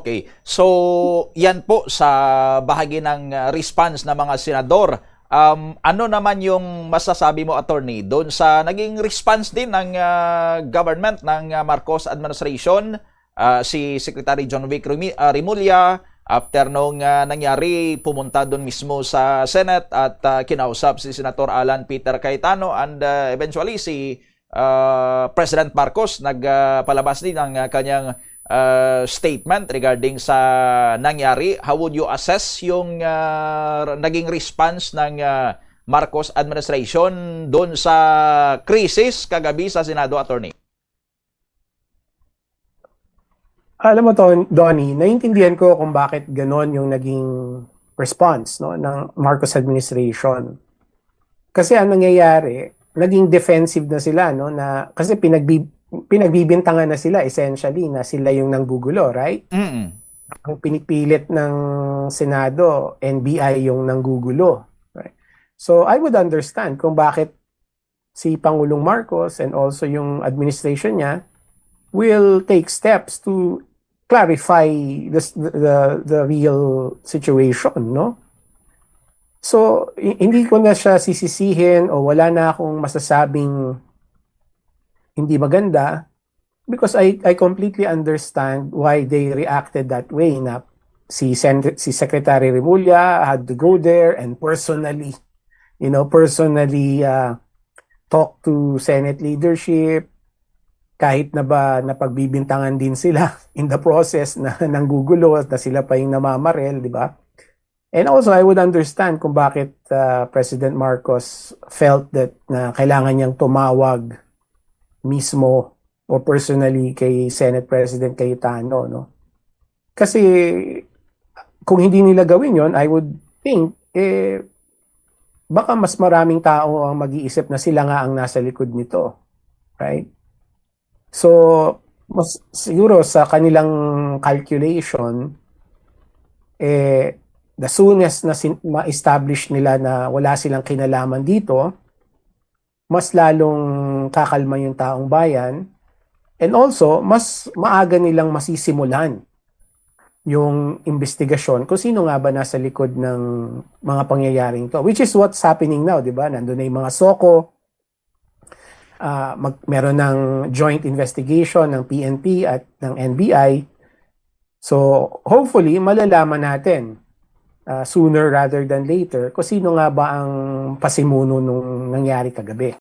Okay. So, yan po sa bahagi ng response ng mga senador. Ano naman yung masasabi mo, attorney, doon sa naging response din ng government ng Marcos administration, si Secretary John Vic Remulla, after nung nangyari, pumunta doon mismo sa Senate at kinausap si Senator Alan Peter Cayetano, and eventually si President Marcos nagpalabas din ng kanyang statement regarding sa nangyari. How would you assess yung naging response ng Marcos administration doon sa krisis kagabi sa Senado, attorney? Alam mo to, Donnie, naiintindihan ko kung bakit ganon yung naging response, no, ng Marcos administration. Kasi ang nangyayari, naging defensive na sila, no, na kasi pinagbibintangan na sila essentially na sila yung nanggugulo, right? Mm-mm. Ang pinipilit ng Senado, NBI yung nanggugulo, right? So I would understand kung bakit si Pangulong Marcos and also yung administration niya will take steps to clarify the real situation, no? So hindi ko na siya sisisihin o wala na akong masasabing hindi maganda, because I completely understand why they reacted that way. Na si Secretary Remulla had to go there and personally talk to Senate leadership, kahit na ba napagbibintangan din sila in the process na nanggugulo at na sila pa yung namamarel, di ba? And also, I would understand kung bakit President Marcos felt that na kailangan niyang tumawag mismo o personally kay Senate President Cayetano, no? Kasi kung hindi nila gawin yon, I would think baka mas maraming tao ang mag-iisip na sila nga ang nasa likod nito, right? So mas siguro sa kanilang calculation, the soonest na ma-establish nila na wala silang kinalaman dito, mas lalong kakalma yung taong bayan, and also mas maaga nilang masisimulan yung investigasyon kung sino nga ba nasa likod ng mga pangyayaring to, which is what's happening now, di ba? Nandun na yung mga SOCO, meron ng joint investigation ng PNP at ng NBI. So hopefully malalaman natin sooner rather than later kung sino nga ba ang pasimuno nung nangyari kagabi.